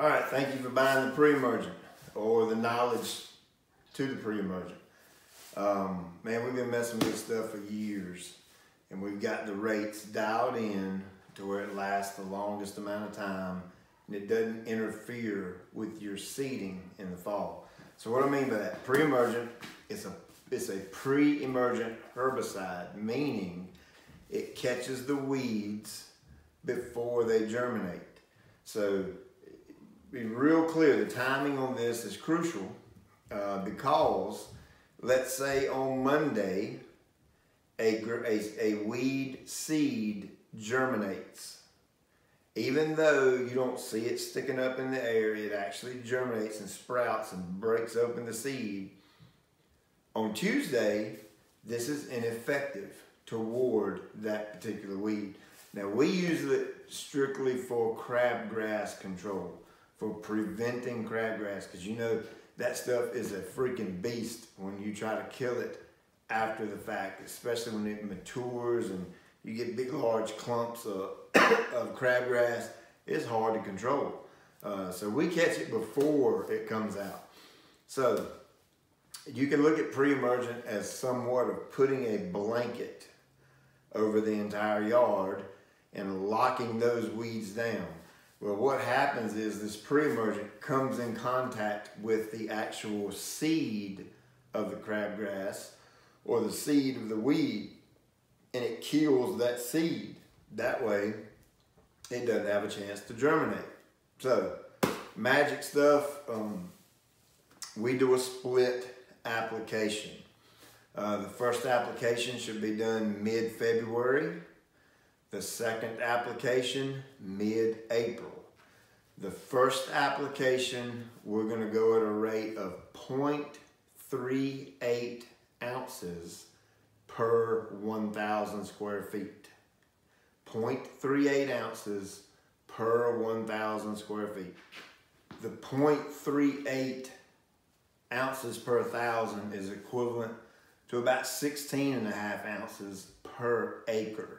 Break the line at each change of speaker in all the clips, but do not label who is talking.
All right, thank you for buying the pre-emergent or the knowledge to the pre-emergent. Man, we've been messing with this stuff for years, and we've got the rates dialed in to where it lasts the longest amount of time, and it doesn't interfere with your seeding in the fall. So what I mean by that, pre-emergent, it's a pre-emergent herbicide, meaning it catches the weeds before they germinate. So be real clear, the timing on this is crucial because let's say on Monday a weed seed germinates. Even though you don't see it sticking up in the air, it actually germinates and sprouts and breaks open the seed. On Tuesday, this is ineffective toward that particular weed. Now, we use it strictly for crabgrass control, for preventing crabgrass, because you know that stuff is a freaking beast when you try to kill it after the fact, especially when it matures and you get big, large clumps of crabgrass. It's hard to control. So we catch it before it comes out. So you can look at pre-emergent as somewhat of putting a blanket over the entire yard and locking those weeds down. Well, what happens is this pre-emergent comes in contact with the actual seed of the crabgrass or the seed of the weed, and it kills that seed. That way, it doesn't have a chance to germinate. So, magic stuff, we do a split application. The first application should be done mid-February. The second application, mid-April. The first application, we're going to go at a rate of 0.38 ounces per 1,000 square feet. 0.38 ounces per 1,000 square feet. The 0.38 ounces per 1,000 is equivalent to about 16.5 ounces per acre.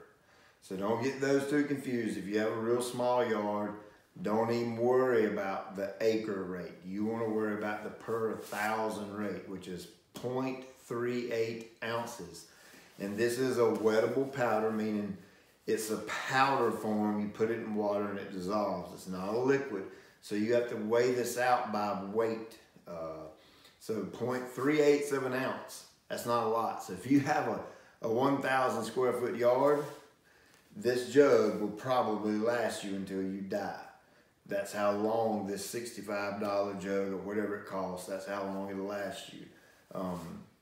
So don't get those two confused. If you have a real small yard, don't even worry about the acre rate. You want to worry about the per 1,000 rate, which is 0.38 ounces. And this is a wettable powder, meaning it's a powder form. You put it in water and it dissolves. It's not a liquid. So you have to weigh this out by weight. So 0.38 of an ounce, that's not a lot. So if you have a 1,000 square foot yard, this jug will probably last you until you die. That's how long this $65 jug or whatever it costs, that's how long it'll last you.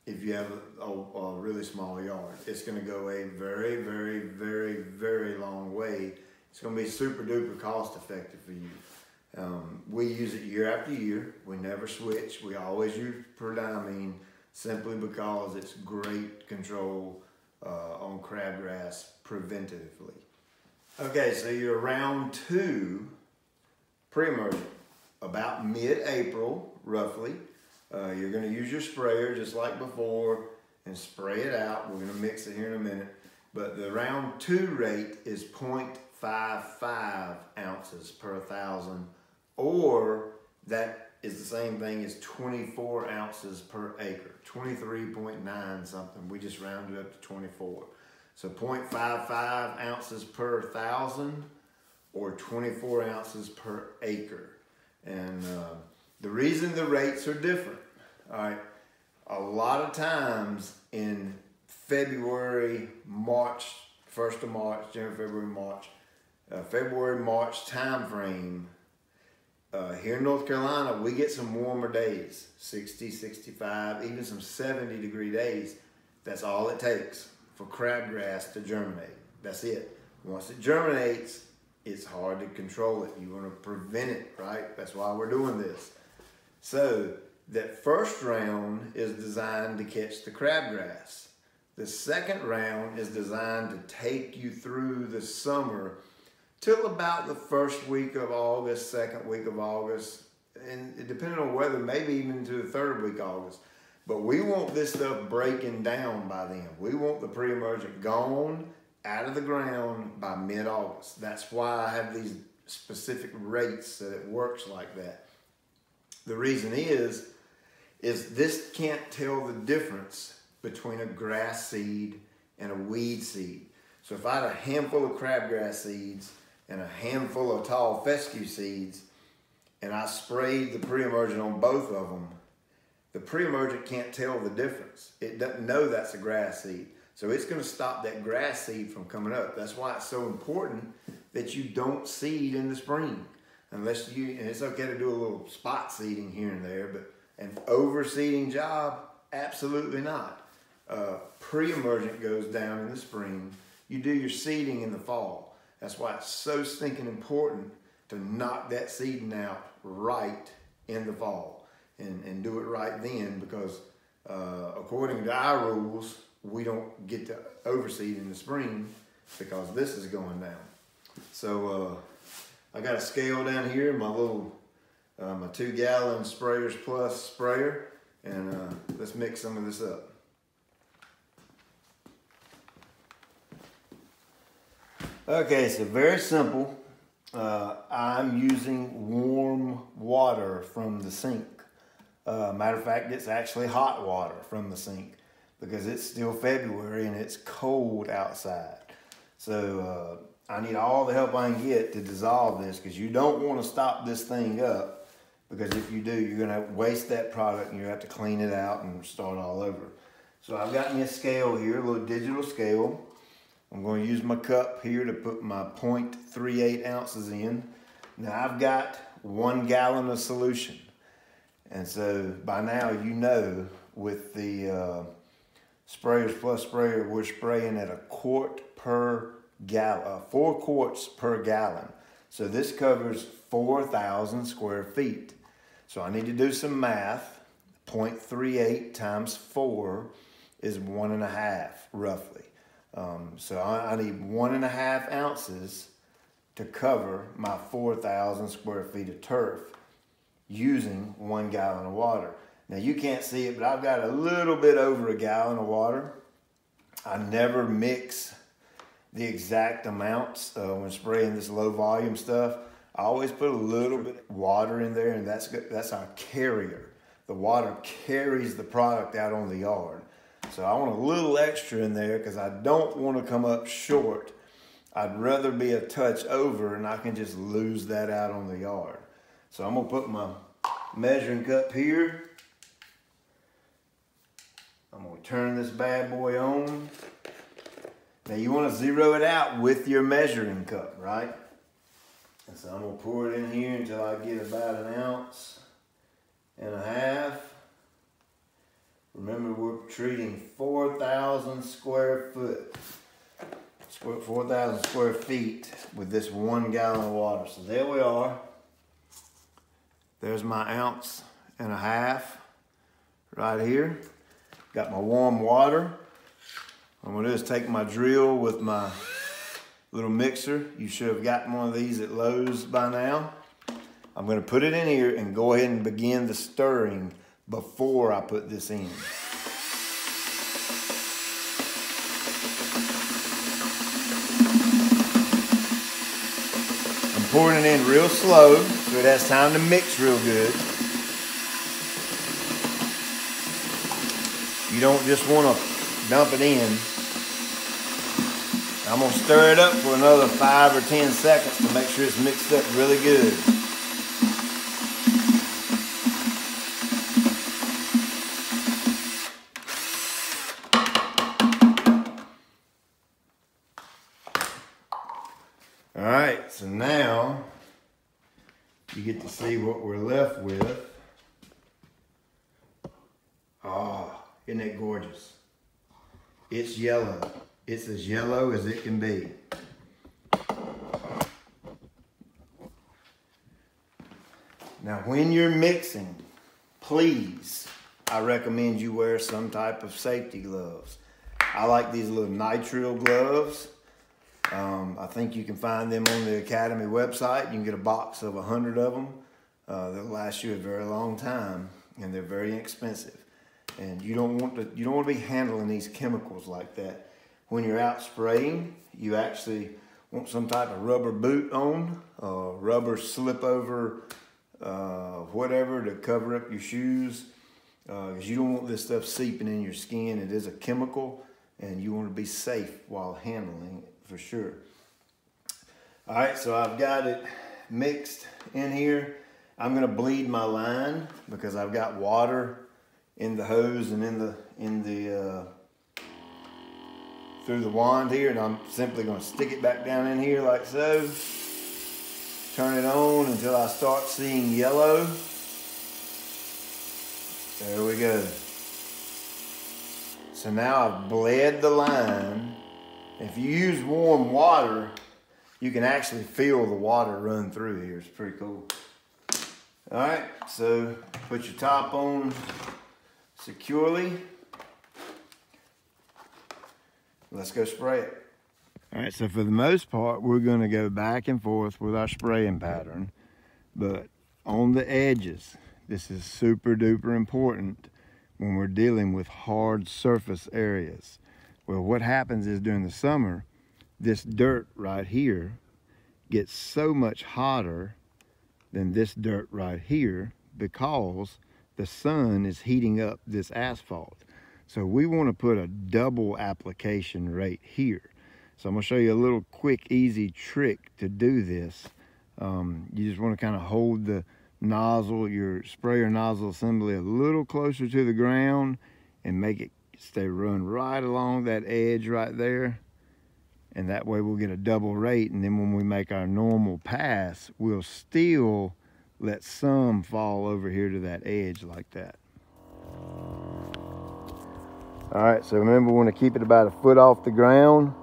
If you have a really small yard, it's gonna go a very, very, very, very long way. It's gonna be super duper cost effective for you. We use it year after year. We never switch. We always use prodiamine simply because it's great control on crabgrass preventively. Okay, so you're round 2 pre-emergent, about mid-April, roughly. You're gonna use your sprayer just like before and spray it out. We're gonna mix it here in a minute. But the round 2 rate is 0.55 ounces per 1,000, or that is the same thing as 24 ounces per acre, 23.9 something. We just rounded up to 24. So 0.55 ounces per 1,000 or 24 ounces per acre. And the reason the rates are different, all right, a lot of times in February, March, 1st of March, January, February, March time frame, here in North Carolina, we get some warmer days, 60, 65, even some 70-degree days. That's all it takes for crabgrass to germinate. That's it. Once it germinates, it's hard to control it. You want to prevent it, right? That's why we're doing this. So that first round is designed to catch the crabgrass. The second round is designed to take you through the summer till about the first week of August, second week of August, and depending on weather, maybe even into the third week of August. But we want this stuff breaking down by then. We want the pre-emergent gone out of the ground by mid-August. That's why I have these specific rates that it works like that. The reason is this can't tell the difference between a grass seed and a weed seed. So if I had a handful of crabgrass seeds and a handful of tall fescue seeds, and I sprayed the pre-emergent on both of them, the pre-emergent can't tell the difference. It doesn't know that's a grass seed. So it's going to stop that grass seed from coming up. That's why it's so important that you don't seed in the spring. Unless you, and it's okay to do a little spot seeding here and there, but an overseeding job, absolutely not. Pre-emergent goes down in the spring. You do your seeding in the fall. That's why it's so stinking important to knock that seeding out right in the fall and do it right then, because according to our rules, we don't get to overseed in the spring because this is going down. So I got a scale down here, my little my 2 gallon Sprayers Plus sprayer, and let's mix some of this up. Okay, so very simple. I'm using warm water from the sink. Matter of fact, it's actually hot water from the sink because it's still February and it's cold outside. So I need all the help I can get to dissolve this, because you don't want to stop this thing up, because if you do, you're going to waste that product and you have to clean it out and start all over. So I've got me a scale here, a little digital scale. I'm going to use my cup here to put my 0.38 ounces in. Now I've got 1 gallon of solution. And so by now you know with the Sprayers Plus sprayer, we're spraying at 1 quart per gallon, 4 quarts per gallon. So this covers 4,000 square feet. So I need to do some math. 0.38 times 4 is 1.5 roughly. So I need 1.5 ounces to cover my 4,000 square feet of turf using 1 gallon of water. Now you can't see it, but I've got a little bit over 1 gallon of water. I never mix the exact amounts when spraying this low volume stuff. I always put a little bit of water in there, and that's our carrier. The water carries the product out on the yard. So I want a little extra in there because I don't want to come up short. I'd rather be a touch over and I can just lose that out on the yard. So I'm going to put my measuring cup here. I'm going to turn this bad boy on. Now you want to zero it out with your measuring cup, right? And so I'm going to pour it in here until I get about 1.5 ounces. Remember, we're treating 4,000 square foot, 4,000 square feet with this 1 gallon of water. So there we are. There's my 1.5 ounces right here. Got my warm water. What I'm gonna do is take my drill with my little mixer. You should have gotten one of these at Lowe's by now. I'm gonna put it in here and go ahead and begin the stirring before I put this in. I'm pouring it in real slow so it has time to mix real good. You don't just want to dump it in. I'm going to stir it up for another 5 or 10 seconds to make sure it's mixed up really good. Alright, so now you get to see what we're left with. Oh, isn't that gorgeous? It's yellow. It's as yellow as it can be. Now, when you're mixing, please, I recommend you wear some type of safety gloves. I like these little nitrile gloves. I think you can find them on the Academy website. You can get a box of 100 of them. They'll last you a very long time, and they're very inexpensive. And you don't want to be handling these chemicals like that. When you're out spraying, you actually want some type of rubber boot on, rubber slip over, whatever to cover up your shoes, because you don't want this stuff seeping in your skin. It is a chemical, and you want to be safe while handling it for sure. All right, so I've got it mixed in here. I'm gonna bleed my line because I've got water in the hose and through the wand here, and I'm simply gonna stick it back down in here like so. Turn it on until I start seeing yellow. There we go. So now I've bled the line. If you use warm water, you can actually feel the water run through here. It's pretty cool. All right, so put your top on securely. Let's go spray it. All right, so for the most part, we're gonna go back and forth with our spraying pattern, but on the edges, this is super duper important when we're dealing with hard surface areas. Well, what happens is during the summer, this dirt right here gets so much hotter than this dirt right here because the sun is heating up this asphalt. So we want to put a double application rate here. So I'm going to show you a little quick, easy trick to do this. You just want to kind of hold the nozzle, your sprayer nozzle assembly a little closer to the ground and make it run right along that edge right there. And that way we'll get a double rate. And then when we make our normal pass, we'll still let some fall over here to that edge like that. All right, so remember, we want to keep it about a foot off the ground,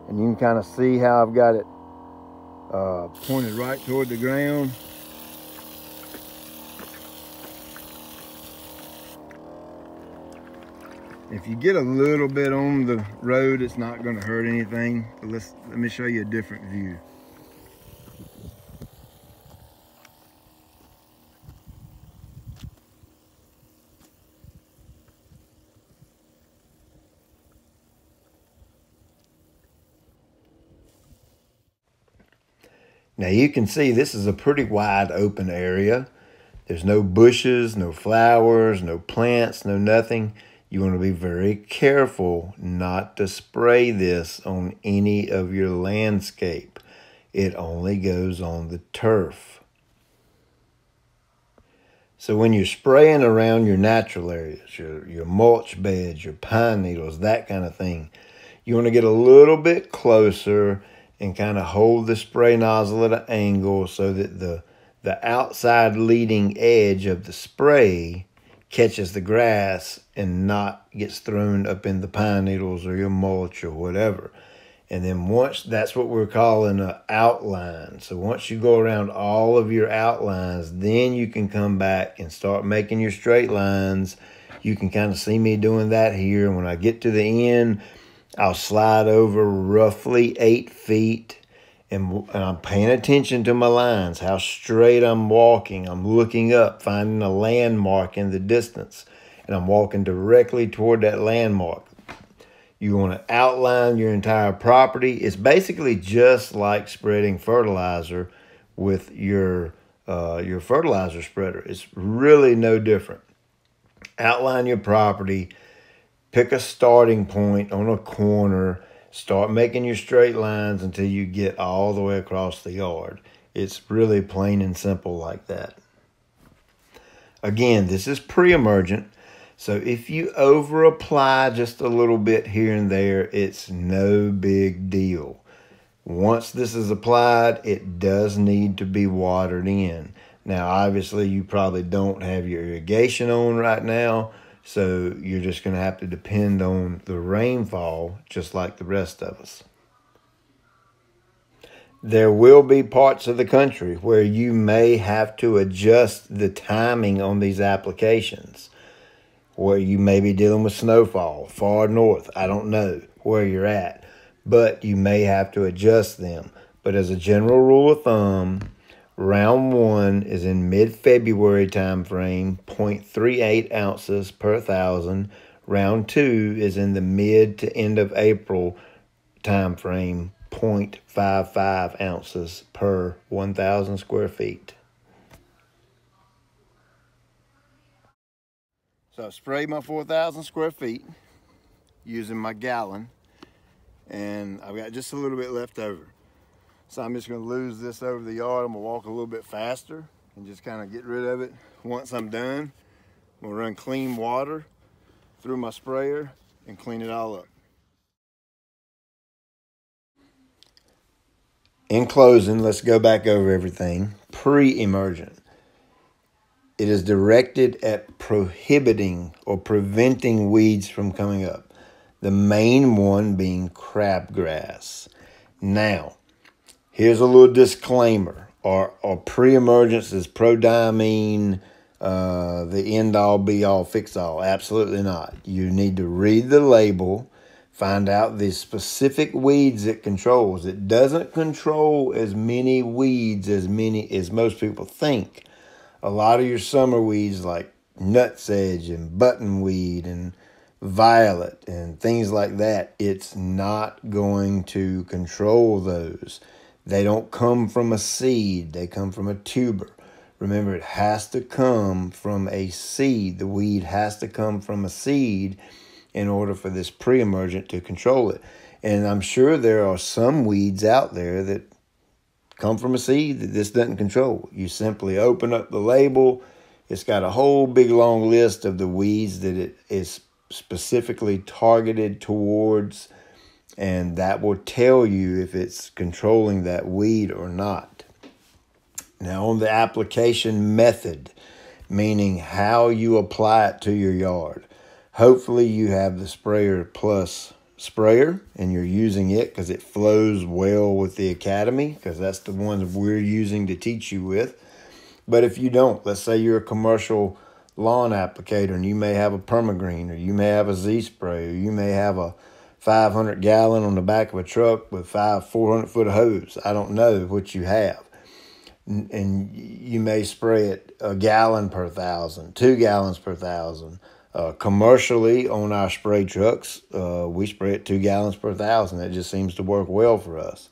and you can kind of see how I've got it pointed right toward the ground. If you get a little bit on the road, it's not going to hurt anything. But let me show you a different view. Now you can see this is a pretty wide open area. There's no bushes, no flowers, no plants, no nothing. You want to be very careful not to spray this on any of your landscape. It only goes on the turf. So when you're spraying around your natural areas, your mulch beds, your pine needles, that kind of thing, you want to get a little bit closer and kind of hold the spray nozzle at an angle so that the outside leading edge of the spray catches the grass and not gets thrown up in the pine needles or your mulch or whatever. And then that's what we're calling an outline. So once you go around all of your outlines, then you can come back and start making your straight lines. You can kind of see me doing that here. When I get to the end, I'll slide over roughly 8 feet, and I'm paying attention to my lines, how straight I'm walking. I'm looking up, finding a landmark in the distance, and I'm walking directly toward that landmark. You want to outline your entire property. It's basically just like spreading fertilizer with your fertilizer spreader. It's really no different. Outline your property. Pick a starting point on a corner. Start making your straight lines until you get all the way across the yard. It's really plain and simple like that. Again, this is pre-emergent. So if you over apply just a little bit here and there, it's no big deal. Once this is applied, it does need to be watered in. Now, obviously, you probably don't have your irrigation on right now, so you're just going to have to depend on the rainfall, just like the rest of us. There will be parts of the country where you may have to adjust the timing on these applications, where you may be dealing with snowfall, far north. I don't know where you're at, but you may have to adjust them. But as a general rule of thumb, round 1 is in mid-February time frame, 0.38 ounces per 1,000. Round 2 is in the mid to end of April time frame, 0.55 ounces per 1,000 square feet. So I sprayed my 4,000 square feet using my gallon, and I've got just a little bit left over. So I'm just gonna lose this over the yard. I'm gonna walk a little bit faster and just kind of get rid of it. Once I'm done, I'm gonna run clean water through my sprayer and clean it all up. In closing, let's go back over everything. Pre-emergent. It is directed at prohibiting or preventing weeds from coming up. The main one being crabgrass. Now, here's a little disclaimer. Our pre-emergence is prodiamine, the end-all, be-all, fix-all. Absolutely not. You need to read the label, find out the specific weeds it controls. It doesn't control as many weeds as most people think. A lot of your summer weeds like nutsedge and buttonweed and violet and things like that, it's not going to control those. They don't come from a seed. They come from a tuber. Remember, it has to come from a seed. The weed has to come from a seed in order for this pre-emergent to control it. And I'm sure there are some weeds out there that come from a seed that this doesn't control. You simply open up the label. It's got a whole big long list of the weeds that it is specifically targeted towards, and that will tell you if it's controlling that weed or not. Now, on the application method, meaning how you apply it to your yard, hopefully you have the Sprayer Plus sprayer and you're using it because it flows well with the Academy, because that's the ones we're using to teach you with. But if you don't, let's say you're a commercial lawn applicator and you may have a permagreen, or you may have a Z spray, or you may have a 500 gallon on the back of a truck with 400 foot of hose. I don't know what you have. And you may spray it 1 gallon per 1,000, 2 gallons per 1,000. Commercially, on our spray trucks, we spray it 2 gallons per 1,000. It just seems to work well for us.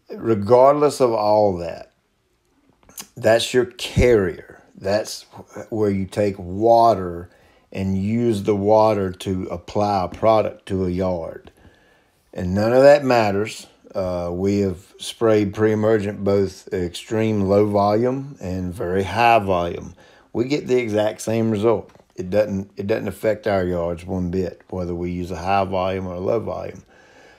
Regardless of all that, that's your carrier. That's where you take water and use the water to apply a product to a yard. And none of that matters. We have sprayed pre-emergent both extreme low volume and very high volume. We get the exact same result. It doesn't affect our yards one bit, whether we use a high volume or a low volume.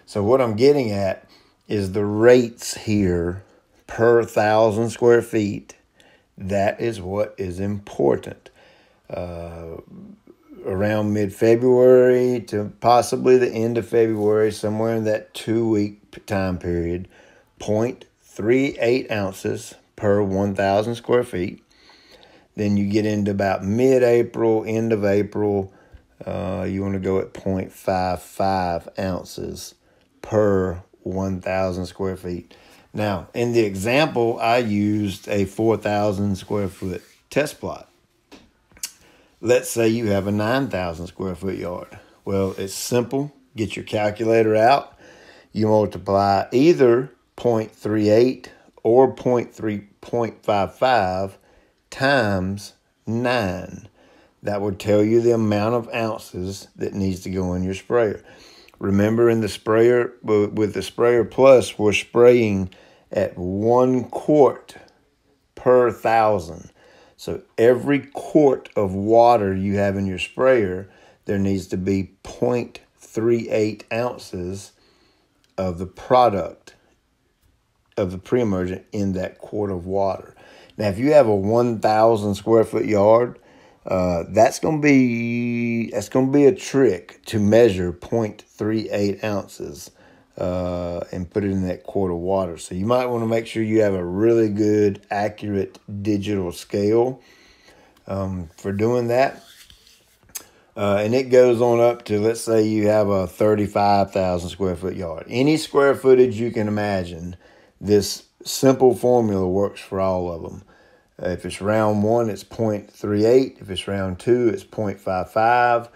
So what I'm getting at is the rates here per 1,000 square feet. That is what is important. Around mid-February to possibly the end of February, somewhere in that 2-week time period, 0.38 ounces per 1,000 square feet. Then you get into about mid-April, end of April, you want to go at 0.55 ounces per 1,000 square feet. Now, in the example, I used a 4,000 square foot test plot. Let's say you have a 9,000 square foot yard. Well, it's simple. Get your calculator out. You multiply either 0.38 or 0.55 times 9. That would tell you the amount of ounces that needs to go in your sprayer. Remember, in the sprayer, with the Sprayer Plus, we're spraying at 1 quart per 1,000. So every quart of water you have in your sprayer, there needs to be 0.38 ounces of the product of the pre-emergent in that quart of water. Now, if you have a 1,000 square foot yard, that's going to be a trick to measure 0.38 ounces and put it in that quart of water. So you might want to make sure you have a really good, accurate digital scale for doing that. And it goes on up to, let's say you have a 35,000 square foot yard. Any square footage you can imagine, this simple formula works for all of them. If it's round 1, it's 0.38. If it's round 2, it's 0.55.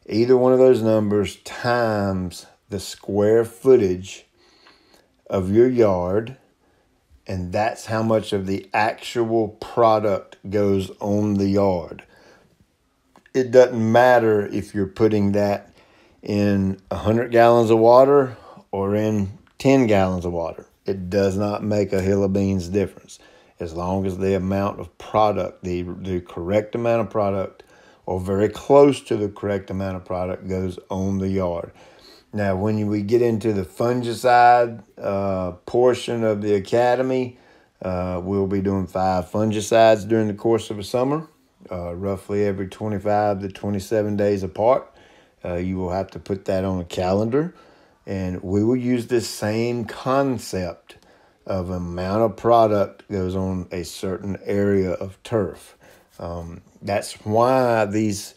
Either one of those numbers times the square footage of your yard, and that's how much of the actual product goes on the yard. It doesn't matter if you're putting that in 100 gallons of water or in 10 gallons of water. It does not make a hill of beans difference, as long as the amount of product, the correct amount of product, or very close to the correct amount of product, goes on the yard. Now, when we get into the fungicide portion of the academy, we'll be doing 5 fungicides during the course of a summer, roughly every 25 to 27 days apart. You will have to put that on a calendar, and we will use this same concept of amount of product goes on a certain area of turf. That's why these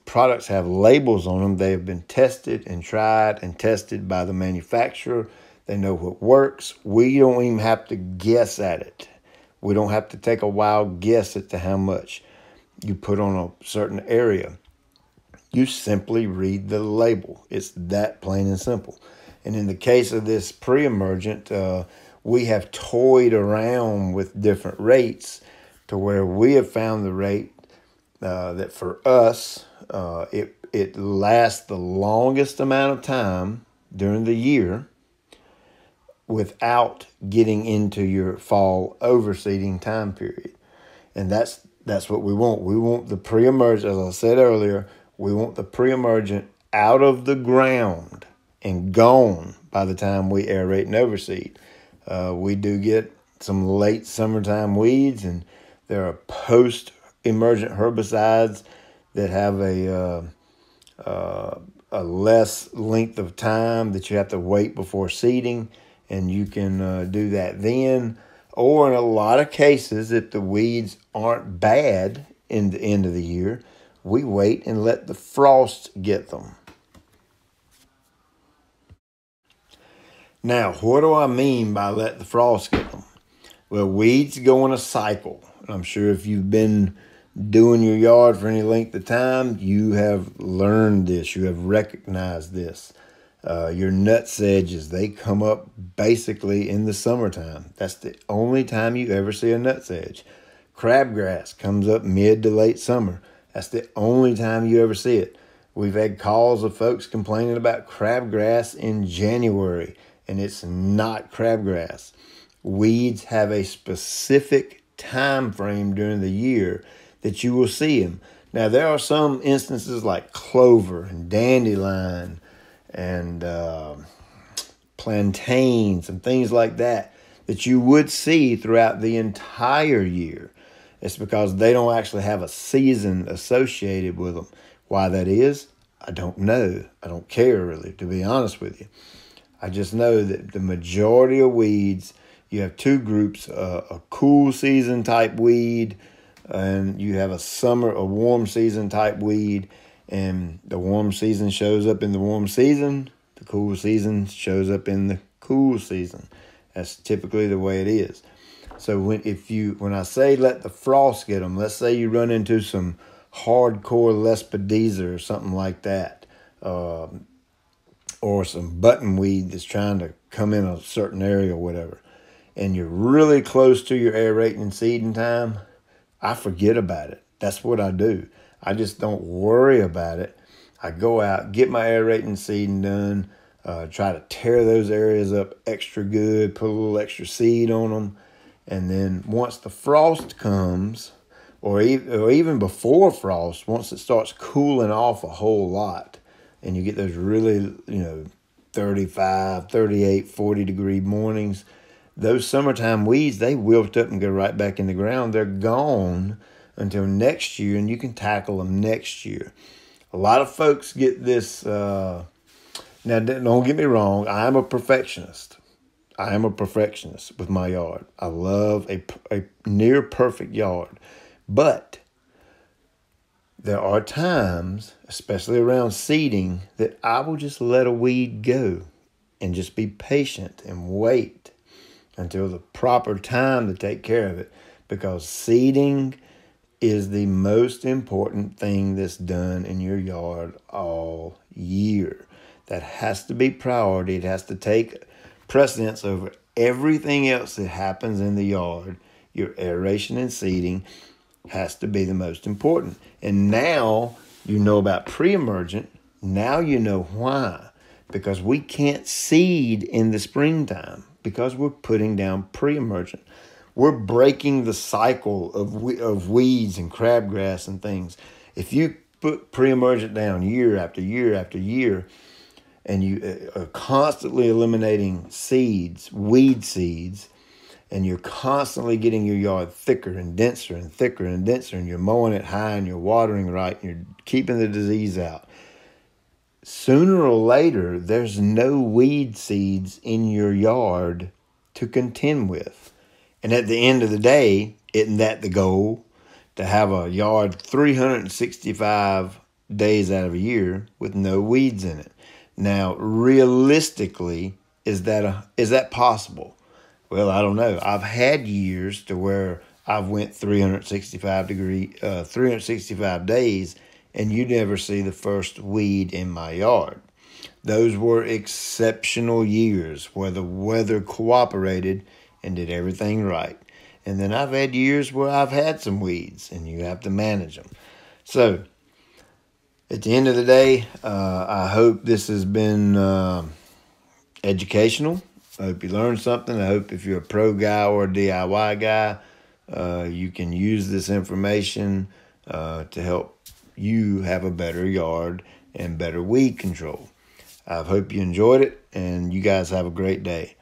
products have labels on them. They have been tested and tried and tested by the manufacturer. They know what works. We don't even have to guess at it. We don't have to take a wild guess as to how much you put on a certain area. You simply read the label. It's that plain and simple. And in the case of this pre-emergent, we have toyed around with different rates to where we have found the rate that for us, it lasts the longest amount of time during the year without getting into your fall overseeding time period. And that's what we want. We want the pre-emergent, as I said earlier, we want the pre-emergent out of the ground and gone by the time we aerate and overseed. We do get some late summertime weeds, and there are post-emergent herbicides that have a less length of time that you have to wait before seeding, and you can do that then. Or in a lot of cases, if the weeds aren't bad in the end of the year, we wait and let the frost get them. Now, what do I mean by let the frost get them? Well, weeds go in a cycle. I'm sure if you've been doing your yard for any length of time, you have learned this. You have recognized this. Your nutsedges, they come up basically in the summertime. That's the only time you ever see a nutsedge. Crabgrass comes up mid to late summer. That's the only time you ever see it. We've had calls of folks complaining about crabgrass in January, and it's not crabgrass. Weeds have a specific time frame during the year that you will see them. Now, there are some instances like clover and dandelion and plantains and things like that that you would see throughout the entire year. It's because they don't actually have a season associated with them. Why that is, I don't know. I don't care really, to be honest with you. I just know that the majority of weeds, you have 2 groups, a cool season type weed, and you have a warm season type weed. And the warm season shows up in the warm season. The cool season shows up in the cool season. That's typically the way it is. So when I say let the frost get them, let's say you run into some hardcore Lespedeza or something like that, or some buttonweed that's trying to come in a certain area or whatever, and you're really close to your aerating and seeding time, I forget about it. That's what I do. I just don't worry about it. I go out, get my aerating and seeding done, try to tear those areas up extra good, put a little extra seed on them. And then once the frost comes, or even before frost, once it starts cooling off a whole lot, and you get those really, 35, 38, 40 degree mornings, those summertime weeds, they wilt up and go right back in the ground. They're gone until next year, and you can tackle them next year. A lot of folks get this. Now, don't get me wrong. I am a perfectionist. I am a perfectionist with my yard. I love a near perfect yard. But there are times, especially around seeding, that I will just let a weed go and just be patient and wait until the proper time to take care of it, because seeding is the most important thing that's done in your yard all year. That has to be priority. It has to take precedence over everything else that happens in the yard. Your aeration and seeding has to be the most important. And now you know about pre-emergent. Now you know why. Because we can't seed in the springtime because we're putting down pre-emergent. We're breaking the cycle of weeds and crabgrass and things. If you put pre-emergent down year after year after year, and you are constantly eliminating seeds, weed seeds, and you're constantly getting your yard thicker and denser and thicker and denser, and you're mowing it high and you're watering right and you're keeping the disease out, sooner or later, there's no weed seeds in your yard to contend with. And at the end of the day, isn't that the goal? To have a yard 365 days out of a year with no weeds in it. Now, realistically, is that possible? Well, I don't know. I've had years to where I've went 365 days, and you never see the first weed in my yard. Those were exceptional years where the weather cooperated and did everything right. And then I've had years where I've had some weeds, and you have to manage them. So, at the end of the day, I hope this has been educational. I hope you learned something. I hope if you're a pro guy or a DIY guy, you can use this information to help you have a better yard and better weed control. I hope you enjoyed it, and you guys have a great day.